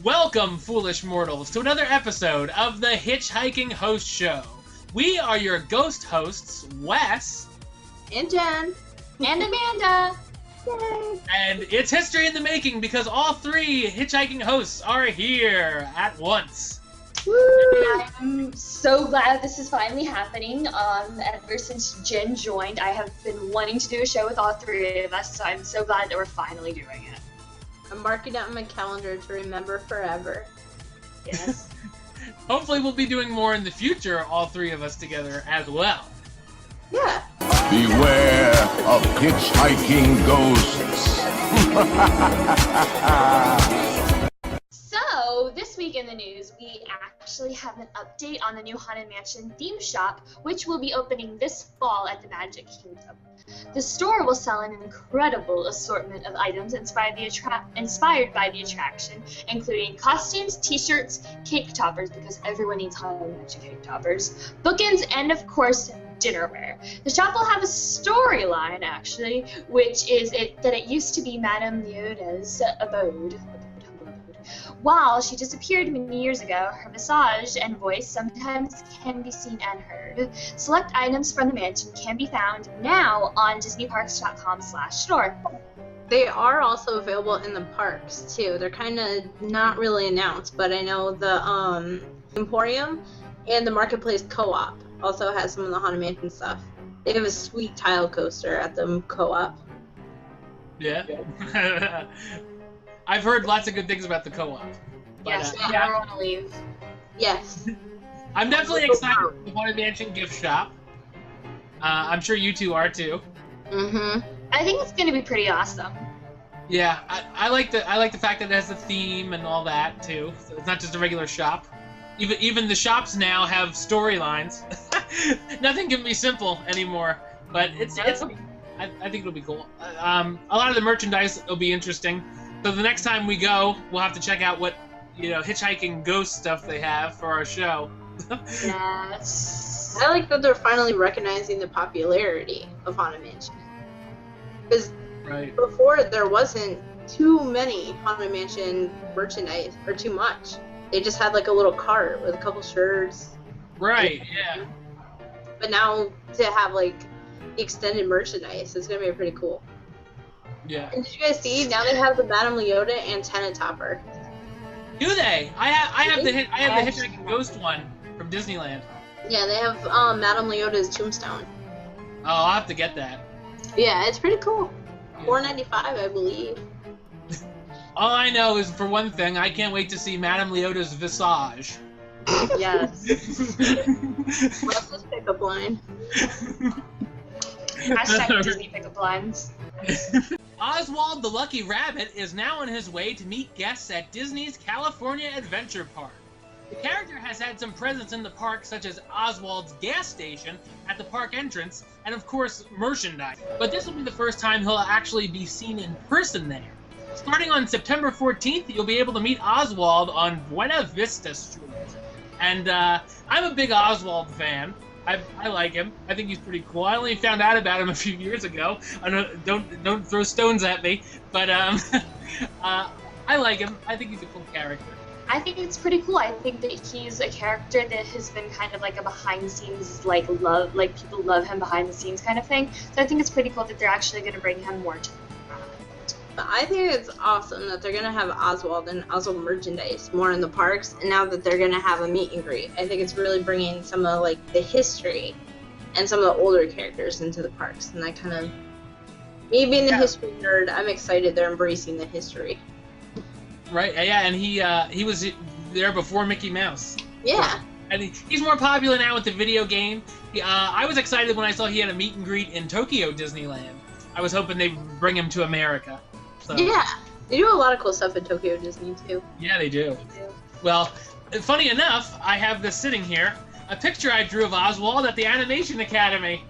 Welcome, foolish mortals, to another episode of the HitchHiking Host Show. We are your ghost hosts, Wes. And Jen. And Amanda. Yay. And it's history in the making because all three HitchHiking hosts are here at once. Woo! I'm so glad this is finally happening. Ever since Jen joined, I have been wanting to do a show with all three of us, so I'm so glad that we're finally doing it. I'm marking it on my calendar to remember forever. Yes. Hopefully we'll be doing more in the future, all three of us together as well. Yeah. Beware of hitchhiking ghosts. So, this week in the news, we actually have an update on the new Haunted Mansion theme shop, which will be opening this fall at the Magic Kingdom. The store will sell an incredible assortment of items inspired by the attraction, including costumes, t-shirts, cake toppers, because everyone needs Haunted Mansion cake toppers, bookends, and of course, dinnerware. The shop will have a storyline, actually, which is that it used to be Madame Leota's abode. While she disappeared many years ago, her visage and voice sometimes can be seen and heard. Select items from the mansion can be found now on DisneyParks.com/store. They are also available in the parks, too. They're kind of not really announced, but I know the Emporium and the Marketplace Co-op also has some of the Haunted Mansion stuff. They have a sweet tile coaster at the Co-op. Yeah. I've heard lots of good things about the co-op. But, Yes, I don't want to leave. Yes. I'm definitely excited for the Haunted Mansion gift shop. I'm sure you two are too. Mm-hmm. I think it's going to be pretty awesome. Yeah, I like the fact that it has a theme and all that too. So it's not just a regular shop. Even the shops now have storylines. Nothing can be simple anymore. But I think it'll be cool. A lot of the merchandise will be interesting. So the next time we go, we'll have to check out what, hitchhiking ghost stuff they have for our show. Yes. I like that they're finally recognizing the popularity of Haunted Mansion. Because before there wasn't too many Haunted Mansion merchandise, or too much. They just had like a little cart with a couple shirts. Right, yeah. But now to have like extended merchandise is going to be pretty cool. Yeah. And did you guys see? Now they have the Madame Leota antenna topper. Do they? I have the hitchhiking ghost one from Disneyland. Yeah, they have Madame Leota's tombstone. Oh, I'll have to get that. Yeah, it's pretty cool. $4.95, I believe. All I know is, for one thing, I can't wait to see Madame Leota's visage. Yes. What's this pickup line? Hashtag Disney pickup lines. Oswald the Lucky Rabbit is now on his way to meet guests at Disney's California Adventure Park. The character has had some presence in the park, such as Oswald's gas station at the park entrance, and of course, merchandise. But this will be the first time he'll actually be seen in person there. Starting on September 14th, you'll be able to meet Oswald on Buena Vista Street. And I'm a big Oswald fan. I like him. I think he's pretty cool. I only found out about him a few years ago. Don't throw stones at me. But I like him. I think he's a cool character. I think it's pretty cool. I think that he's a character that has been kind of like a behind-the-scenes, people love him behind the scenes kind of thing. So I think it's pretty cool that they're actually going to bring him more to I think it's awesome that they're going to have Oswald and Oswald merchandise more in the parks, and now that they're going to have a meet and greet. I think it's really bringing some of the history and some of the older characters into the parks, and that kind of, me being the history nerd, I'm excited they're embracing the history. Right, yeah, and he was there before Mickey Mouse. Yeah. And he's more popular now with the video game. I was excited when I saw he had a meet and greet in Tokyo Disneyland. I was hoping they'd bring him to America. So. Yeah, they do a lot of cool stuff at Tokyo Disney, too. Yeah, they do. Well, funny enough, I have this sitting here, a picture I drew of Oswald at the Animation Academy.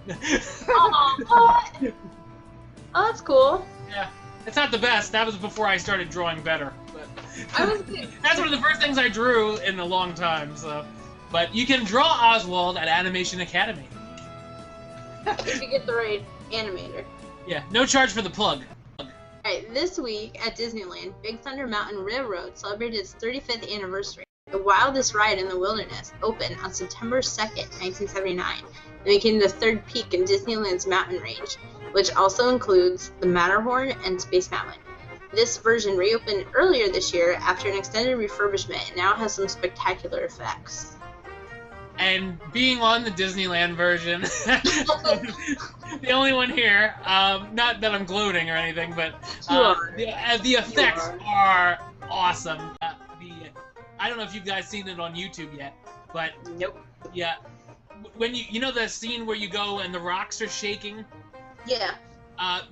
Oh, Oh, that's cool. Yeah, it's not the best. That was before I started drawing better. But I was that's one of the first things I drew in a long time. So, but you can draw Oswald at Animation Academy. if you get the right animator. Yeah, no charge for the plug. Alright, this week at Disneyland, Big Thunder Mountain Railroad celebrated its 35th anniversary. The wildest ride in the wilderness opened on September 2nd, 1979, making the third peak in Disneyland's mountain range, which also includes the Matterhorn and Space Mountain. This version reopened earlier this year after an extended refurbishment and now has some spectacular effects. And being on the Disneyland version, the only one here, not that I'm gloating or anything, but the effects are awesome. I don't know if you guys seen it on YouTube yet, but Nope. Yeah, when you know the scene where you go and the rocks are shaking? Yeah.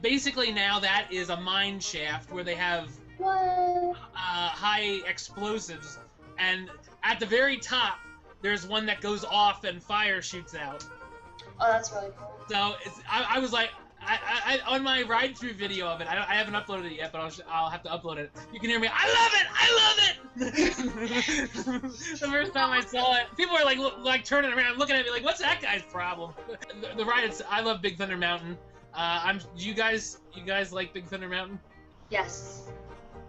Basically now that is a mine shaft where they have high explosives, and at the very top there's one that goes off and fire shoots out. Oh, that's really cool. So I was like, I on my ride through video of it, I haven't uploaded it yet, but I'll have to upload it. You can hear me. I love it. The first time I saw it, people were like turning around, looking at me like, "What's that guy's problem?" The ride. I love Big Thunder Mountain. Do you guys like Big Thunder Mountain? Yes.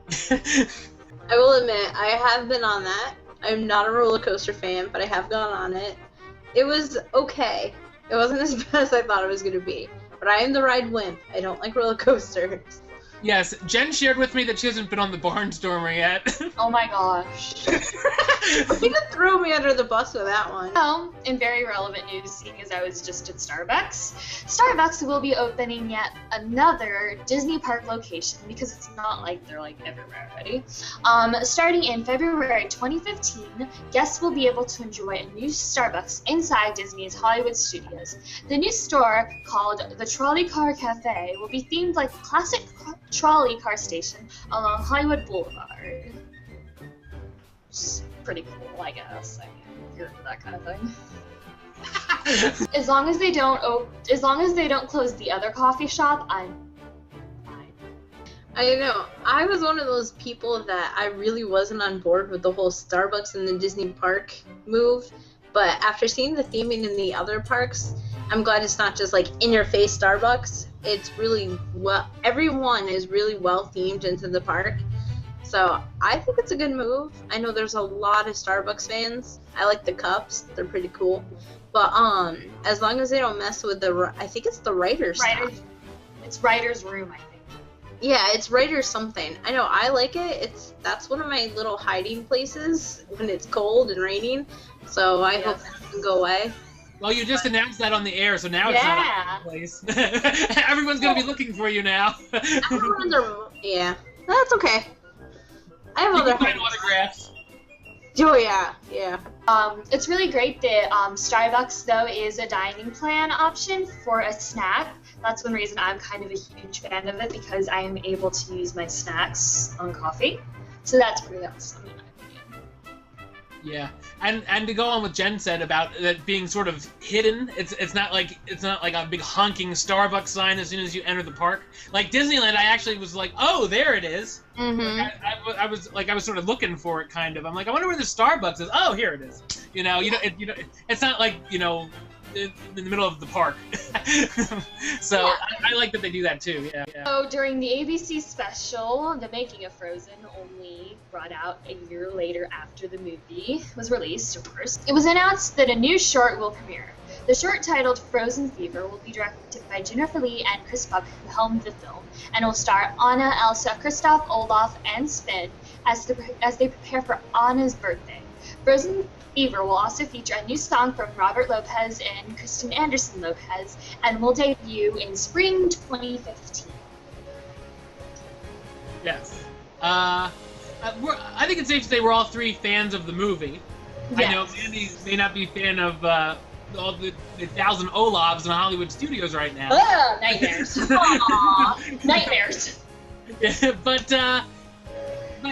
I will admit, I have been on that. I'm not a roller coaster fan, but I have gone on it. It was okay. It wasn't as bad as I thought it was going to be. But I am the ride wimp. I don't like roller coasters. Yes, Jen shared with me that she hasn't been on the Barnstormer yet. Oh my gosh. You can throw me under the bus with that one. Well, in very relevant news, seeing as I was just at Starbucks, Starbucks will be opening yet another Disney park location because it's not like they're like everywhere already. Starting in February 2015, guests will be able to enjoy a new Starbucks inside Disney's Hollywood Studios. The new store, called the Trolley Car Cafe, will be themed like a classic trolley car station along Hollywood Boulevard. It's pretty cool, I guess. I mean, you're into that kind of thing. As long as they don't close the other coffee shop, I'm fine. I know. I was one of those people that I really wasn't on board with the whole Starbucks in the Disney park move, but after seeing the theming in the other parks, I'm glad it's not just like in-your-face Starbucks. It's really everyone is really well themed into the park. So I think it's a good move. I know there's a lot of Starbucks fans. I like the cups. They're pretty cool. But as long as they don't mess with I think it's the writer's stuff. It's writer's room, I think. Yeah, it's writer's something. I know, I like it. That's one of my little hiding places when it's cold and raining. So I hope that doesn't go away. Well, you just announced that on the air, so now it's not a place. Everyone's going to be looking for you now. Yeah, that's okay. I have other autographs. Oh, yeah. It's really great that Starbucks, though, is a dining plan option for a snack. That's one reason I'm kind of a huge fan of it, because I am able to use my snacks on coffee. So that's pretty awesome. Yeah, and to go on what Jen said about that being sort of hidden, it's not like a big honking Starbucks sign as soon as you enter the park. Like Disneyland, I actually was like, oh, there it is. Mm-hmm. I was sort of looking for it, kind of. I'm like, I wonder where the Starbucks is. Oh, here it is. It's not like in the middle of the park. So yeah. I like that they do that too. Yeah. So during the ABC special, The Making of Frozen, only brought out a year later after the movie was released, of course, it was announced that a new short will premiere. The short, titled Frozen Fever, will be directed by Jennifer Lee and Chris Buck, who helmed the film, and will star Anna, Elsa, Kristoff, Olaf, and Sven as they prepare for Anna's birthday. Frozen Fever will also feature a new song from Robert Lopez and Kristen Anderson Lopez, and will debut in spring 2015. Yes. I think it's safe to say we're all three fans of the movie. Yes. I know Andy may not be a fan of all the 1,000 Olafs in Hollywood studios right now. Ugh, nightmares. Aww, nightmares. But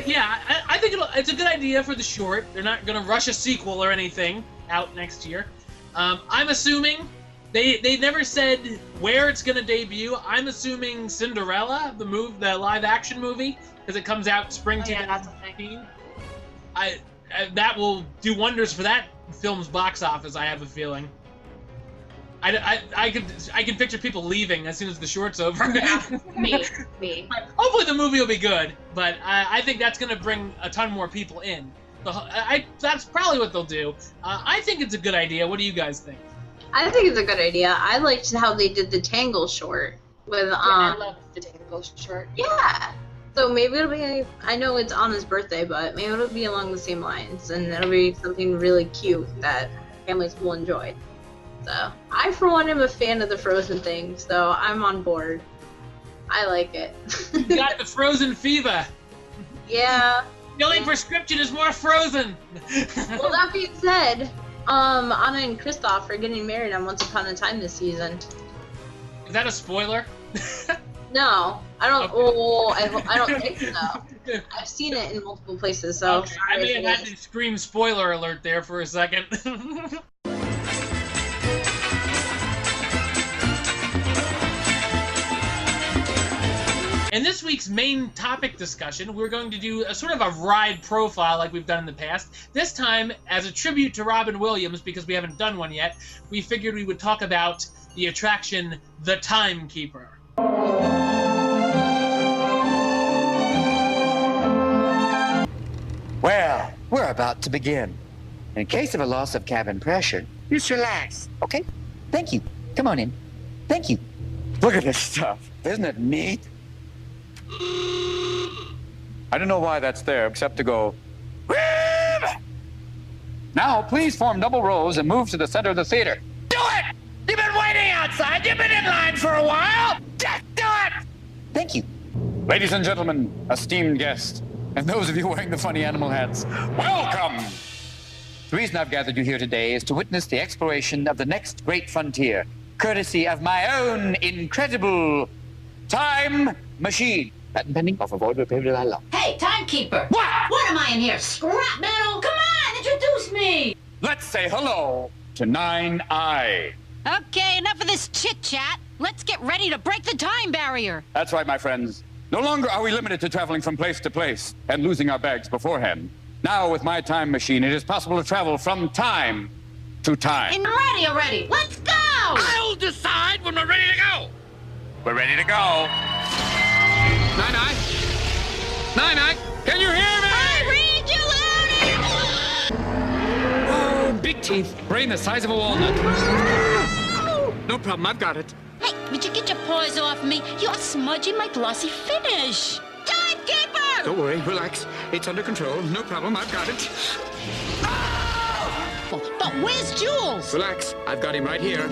yeah, I think it's a good idea for the short. They're not going to rush a sequel or anything out next year. I'm assuming They never said where it's gonna debut. I'm assuming Cinderella, the live action movie, because it comes out spring 2019. That will do wonders for that film's box office. I have a feeling. I can picture people leaving as soon as the short's over. Yeah, me. Hopefully the movie will be good, but I think that's gonna bring a ton more people in. That's probably what they'll do. I think it's a good idea. What do you guys think? I think it's a good idea. I liked how they did the Tangle short with I love the Tangle short. Yeah. So maybe it'll be. I know it's on his birthday, but maybe it'll be along the same lines, and it'll be something really cute that families will enjoy. So I, for one, am a fan of the Frozen thing, so I'm on board. I like it. You got the Frozen fever. Yeah. The only prescription is more Frozen. Well, that being said, Anna and Kristoff are getting married on Once Upon a Time this season. Is that a spoiler? No, I don't. Okay. Oh, I don't think so. I've seen it in multiple places, so. Okay. I may have had to scream spoiler alert there for a second. In this week's main topic discussion, we're going to do a sort of a ride profile like we've done in the past. This time, as a tribute to Robin Williams, because we haven't done one yet, we figured we would talk about the attraction, the Timekeeper. Well, we're about to begin. In case of a loss of cabin pressure, just relax, okay? Thank you. Come on in. Thank you. Look at this stuff. Isn't it neat? I don't know why that's there, except to go, "Whee!" Now, please form double rows and move to the center of the theater. Do it! You've been waiting outside. You've been in line for a while. Just do it! Thank you. Ladies and gentlemen, esteemed guests, and those of you wearing the funny animal hats, welcome! The reason I've gathered you here today is to witness the exploration of the next great frontier, courtesy of my own incredible time machine. Patent pending, off of order, period, I love. Hey, Timekeeper! What? What am I in here, scrap metal? Come on, introduce me! Let's say hello to Nine Eye. Okay, enough of this chit-chat. Let's get ready to break the time barrier. That's right, my friends. No longer are we limited to traveling from place to place and losing our bags beforehand. Now, with my time machine, it is possible to travel from time to time. I'm ready already. Let's go! I'll decide when we're ready to go. We're ready to go. Nine-Eye? Nine-Eye, can you hear me? I read you, Looney! Oh, big teeth. Brain the size of a walnut. No problem, I've got it. Hey, would you get your paws off me? You're smudging my glossy finish. Timekeeper! Don't worry, relax. It's under control. No problem, I've got it. But where's Jules? Relax, I've got him right here.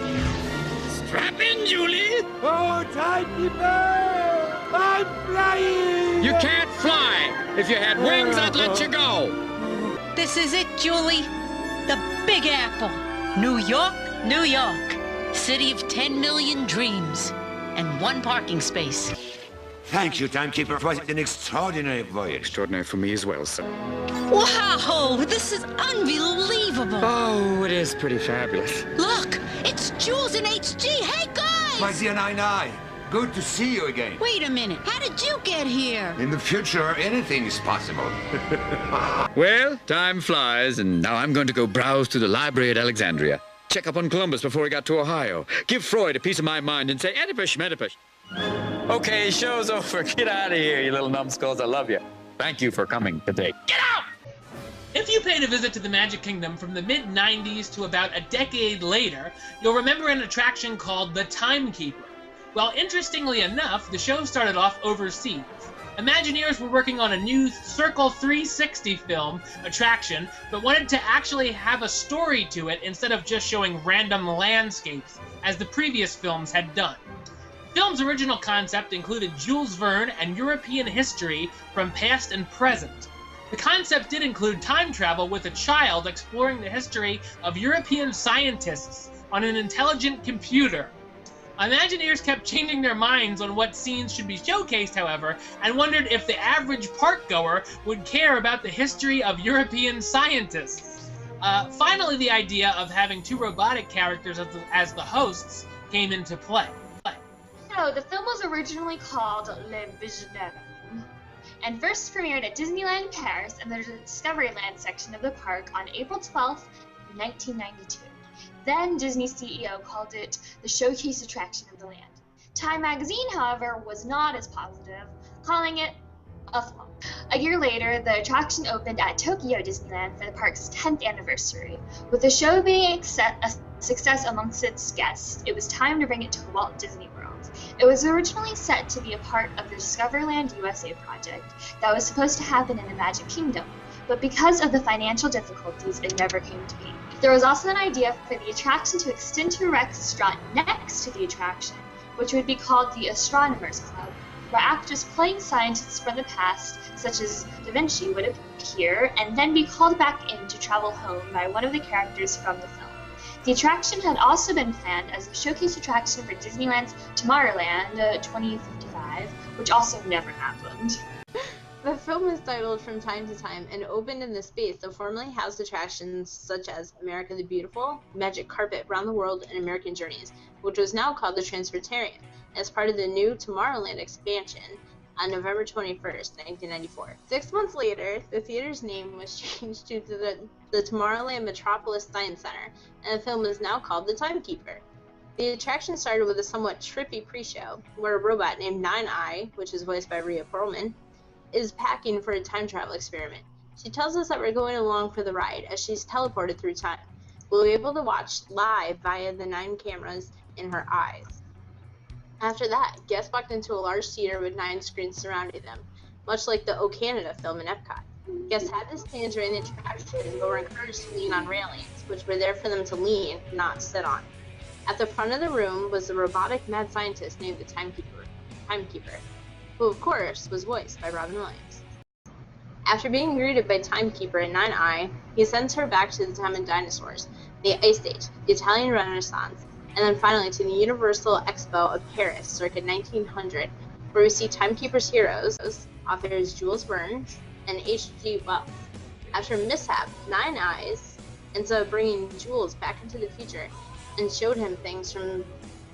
Strap in, Julie. Oh, Timekeeper! I'm flying! You can't fly. If you had wings, I'd let you go. This is it, Julie. The Big Apple. New York, New York. City of 10 million dreams. And one parking space. Thank you, Timekeeper. It was an extraordinary voyage. Extraordinary for me as well, sir. Wow, this is unbelievable. Oh, it is pretty fabulous. Look, it's Jules in HG. Hey, guys! My dear Nine-Eye, good to see you again. Wait a minute. How did you get here? In the future, anything is possible. Well, time flies, and now I'm going to go browse through the library at Alexandria. Check up on Columbus before he got to Ohio. Give Freud a piece of my mind and say, Oedipus, Medipus. Okay, show's over. Get out of here, you little numbskulls. I love you. Thank you for coming today. Get out! If you paid a visit to the Magic Kingdom from the mid-90s to about a decade later, you'll remember an attraction called the Timekeeper. Well, interestingly enough, the show started off overseas. Imagineers were working on a new Circle 360 film attraction, but wanted to actually have a story to it instead of just showing random landscapes, as the previous films had done. The film's original concept included Jules Verne and European history from past and present. The concept did include time travel with a child exploring the history of European scientists on an intelligent computer. Imagineers kept changing their minds on what scenes should be showcased, however, and wondered if the average park goer would care about the history of European scientists. Finally, the idea of having 2 robotic characters as the hosts came into play. So, the film was originally called Le Visionnaire, and first premiered at Disneyland Paris and the Discoveryland section of the park on April 12th, 1992. Then Disney CEO called it the showcase attraction of the land. Time magazine, however, was not as positive, calling it a flop. A year later, the attraction opened at Tokyo Disneyland for the park's 10th anniversary. With the show being a success amongst its guests, it was time to bring it to Walt Disney World. It was originally set to be a part of the Discoveryland USA project that was supposed to happen in the Magic Kingdom, but because of the financial difficulties, it never came to be. There was also an idea for the attraction to extend to a restaurant next to the attraction, which would be called the Astronomers Club, where actors playing scientists from the past, such as Da Vinci, would appear and then be called back in to travel home by one of the characters from the film. The attraction had also been planned as a showcase attraction for Disneyland's Tomorrowland 2055, which also never happened. The film is titled From Time to Time and opened in the space that formerly housed attractions such as America the Beautiful, Magic Carpet Round the World, and American Journeys, which was now called the Transportarium, as part of the new Tomorrowland expansion on November 21st, 1994. 6 months later, the theater's name was changed to the Tomorrowland Metropolis Science Center, and the film is now called The Timekeeper. The attraction started with a somewhat trippy pre-show, where a robot named 9-Eye, which is voiced by Rhea Perlman, is packing for a time travel experiment. She tells us that we're going along for the ride as she's teleported through time. We'll be able to watch live via the 9 cameras in her eyes. After that, guests walked into a large theater with 9 screens surrounding them, much like the O Canada film in Epcot. Guests had to stand during the attraction but were encouraged to lean on railings, which were there for them to lean, not sit on. At the front of the room was the robotic mad scientist named the Timekeeper, who of course was voiced by Robin Williams. After being greeted by Timekeeper and 9-Eye, he sends her back to the time of dinosaurs, the Ice Age, the Italian Renaissance, and then finally to the Universal Expo of Paris circa 1900, where we see Timekeeper's heroes, authors Jules Verne and H.G. Wells. After a mishap, 9-Eyes ends up bringing Jules back into the future and showed him things from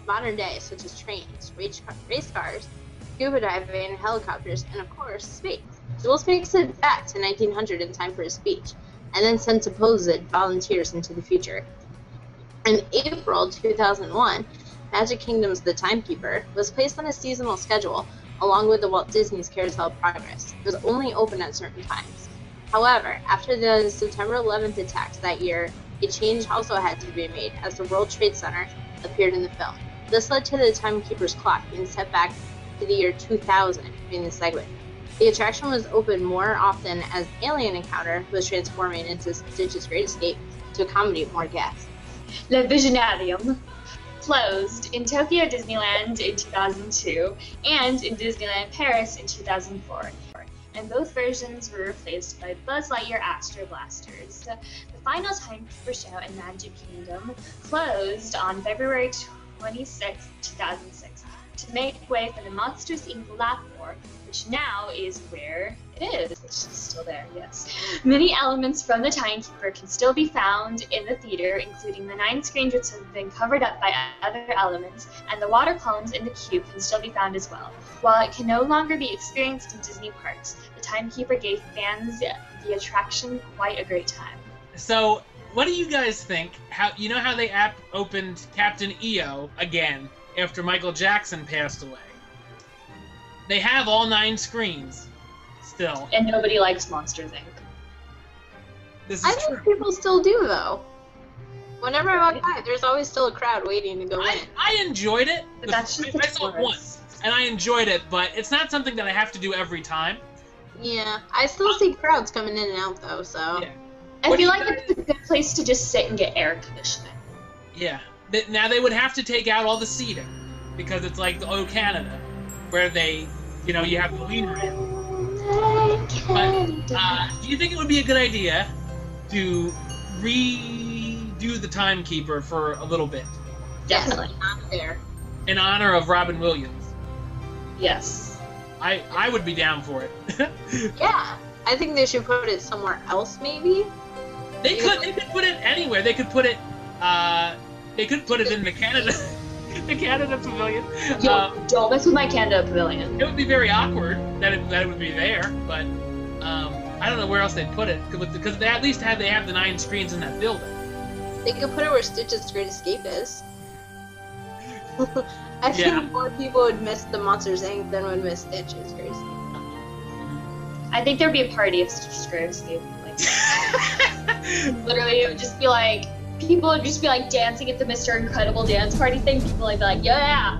modern day, such as trains, race cars, scuba diving, helicopters, and of course, space. Jules makes it back to 1900 in time for his speech, and then sent supposed volunteers into the future. In April 2001, Magic Kingdom's The Timekeeper was placed on a seasonal schedule along with the Walt Disney's Carousel Progress. It was only open at certain times. However, after the September 11th attacks that year, a change also had to be made as the World Trade Center appeared in the film. This led to the Timekeeper's clock being set back to the year 2000 being the segment. The attraction was open more often as Alien Encounter was transforming into Stitch's Great Escape to accommodate more guests. Le Visionarium closed in Tokyo Disneyland in 2002 and in Disneyland Paris in 2004, and both versions were replaced by Buzz Lightyear Astro Blasters. The final Timekeeper show in Magic Kingdom closed on February 26, 2006 to make way for the Monsters Inc. Laugh Floor, which now is where it is, which is still there, yes. Many elements from the Timekeeper can still be found in the theater, including the 9 screens which have been covered up by other elements, and the water columns in the cube can still be found as well. While it can no longer be experienced in Disney parks, the Timekeeper gave fans the attraction quite a great time. So, what do you guys think? How they opened Captain EO again after Michael Jackson passed away? They have all 9 screens still. And nobody likes Monsters, Inc. This is I think true. people still do, though. Whenever I walk by, there's always still a crowd waiting to go in. I enjoyed it. But that's just I saw it once, and I enjoyed it, but it's not something that I have to do every time. Yeah, I still see crowds coming in and out, though, so... Yeah. I feel like it's a good place to just sit and get air conditioning. Yeah. Now they would have to take out all the seating, because it's like the O Canada, where they, you have the lean room. But do you think it would be a good idea to redo the Timekeeper for a little bit? Definitely. Not there. In honor of Robin Williams. Yes. I would be down for it. Yeah, I think they should put it somewhere else, maybe. They could put it anywhere. They could put it in the Canada the Canada Pavilion. Don't mess with my Canada Pavilion. It would be very awkward that it would be there, but I don't know where else they'd put it because they at least have the 9 screens in that building. They could put it where Stitch's Great Escape is. I think more people would miss the Monsters Inc. than would miss Stitch's Great Escape. I think there'd be a party if Stitch's Great Escape. Like, literally, it would just be like, people would just be like dancing at the Mr. Incredible dance party thing. People would be like, yeah.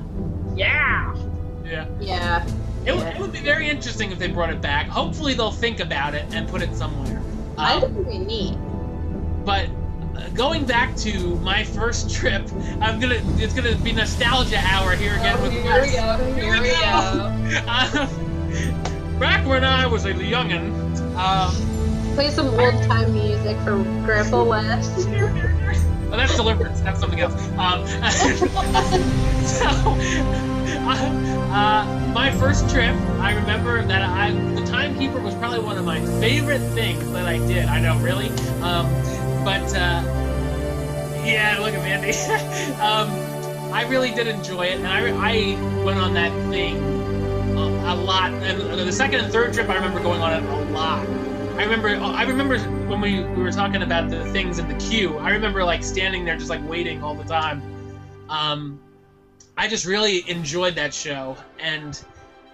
It would be very interesting if they brought it back. Hopefully they'll think about it and put it somewhere. I think it would be neat. But going back to my first trip, it's gonna be nostalgia hour here again with Here we go. Back when I was a youngin', Play some old-time music for Grandpa West. well, that's Deliverance. That's something else. My first trip, I remember that the Timekeeper was probably one of my favorite things that I did. I know, really. Yeah, look at Mandy. I really did enjoy it, and I went on that thing a lot. And the second and third trip, I remember going on it a lot. I remember when we were talking about the things in the queue. I remember like standing there just like waiting all the time. I just really enjoyed that show, and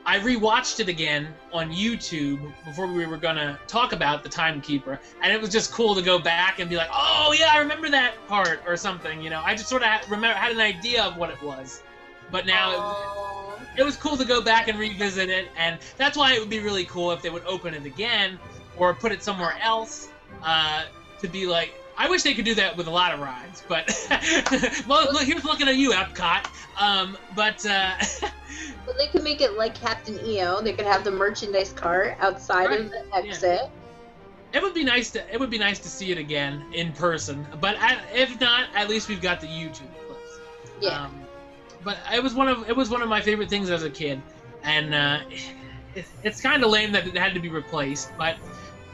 I rewatched it again on YouTube before we were gonna talk about the Timekeeper, and it was just cool to go back and be like, oh yeah, I remember that part or something. You know, I just sort of had an idea of what it was, but now it was cool to go back and revisit it, and that's why it would be really cool if they would open it again or put it somewhere else to be like. I wish they could do that with a lot of rides, but well, look, here's looking at you, Epcot. But they could make it like Captain EO. They could have the merchandise cart outside of the exit. Yeah. It would be nice to see it again in person. But if not, at least we've got the YouTube clips. Yeah. But it was one of my favorite things as a kid, and it's kind of lame that it had to be replaced, but.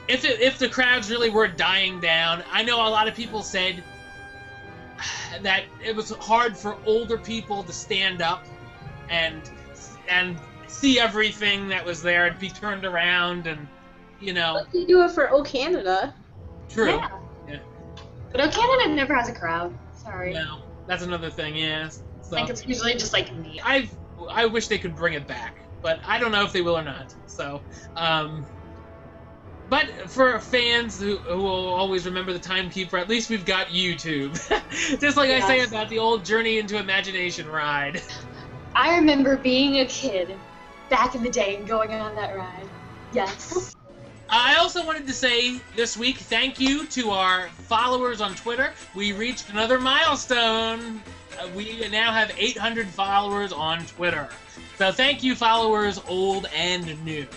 If the crowds really were dying down, I know a lot of people said that it was hard for older people to stand up and see everything that was there and be turned around, and you know. But they do it for O Canada. True. Yeah. But O Canada never has a crowd. Sorry. No, that's another thing. Yeah. So, like it's usually just like me. I wish they could bring it back, but I don't know if they will or not. So. But for fans who will always remember the Timekeeper, at least we've got YouTube. Just like I say about the old Journey into Imagination ride. I remember being a kid back in the day and going on that ride. Yes. I also wanted to say this week, thank you to our followers on Twitter. We reached another milestone. We now have 800 followers on Twitter. So thank you, followers old and new.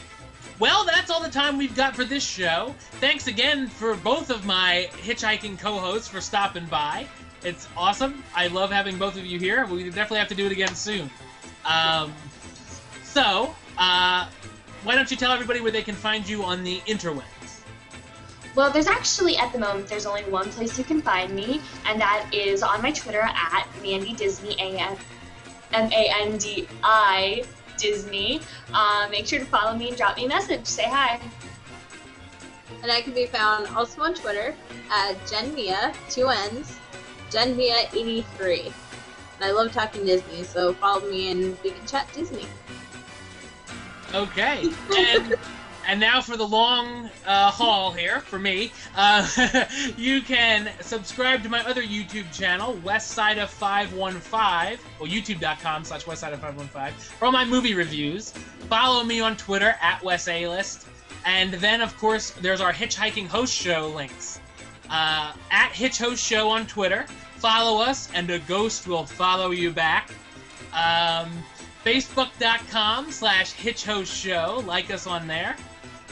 Well, that's all the time we've got for this show. Thanks again for both of my hitchhiking co-hosts for stopping by. It's awesome. I love having both of you here. We definitely have to do it again soon. Why don't you tell everybody where they can find you on the interwebs? Well, there's actually, at the moment, there's only one place you can find me, and that is on my Twitter at Mandy Disney, Mandi Disney. Make sure to follow me and drop me a message. Say hi. And I can be found also on Twitter at JenMia, 2 N's, JenMia83. And I love talking Disney, so follow me and we can chat Disney. Okay. And now for the long haul here, for me, you can subscribe to my other YouTube channel, Westside515, or youtube.com/Westside515, for all my movie reviews. Follow me on Twitter, at WesAList. And then, of course, there's our Hitchhiking Host Show links. At Hitch Host Show on Twitter. Follow us, and a ghost will follow you back. Facebook.com/HitchHostShow. Like us on there.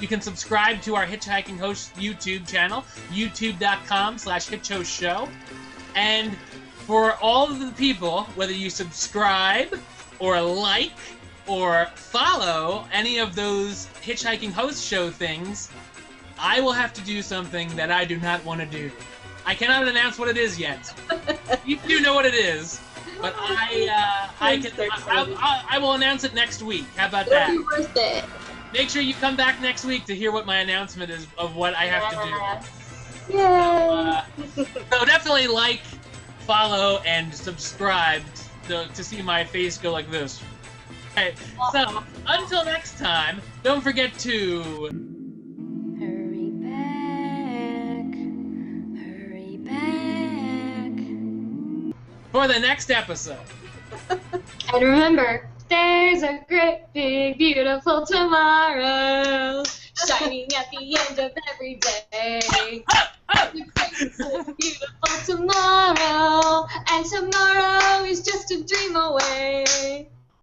You can subscribe to our Hitchhiking Host YouTube channel, youtube.com/HitchHostShow. And for all of the people, whether you subscribe or like or follow any of those Hitchhiking Host Show things, I will have to do something that I do not want to do. I cannot announce what it is yet. You do know what it is, but I will announce it next week. How about that? It'll be worth it. Make sure you come back next week to hear what my announcement is of what I have to do. Yay! So definitely like, follow, and subscribe to see my face go like this. Okay, so until next time, don't forget to Hurry back for the next episode. And remember, there's a great, big, beautiful tomorrow shining at the end of every day. There's a great, big, beautiful tomorrow, and tomorrow is just a dream away.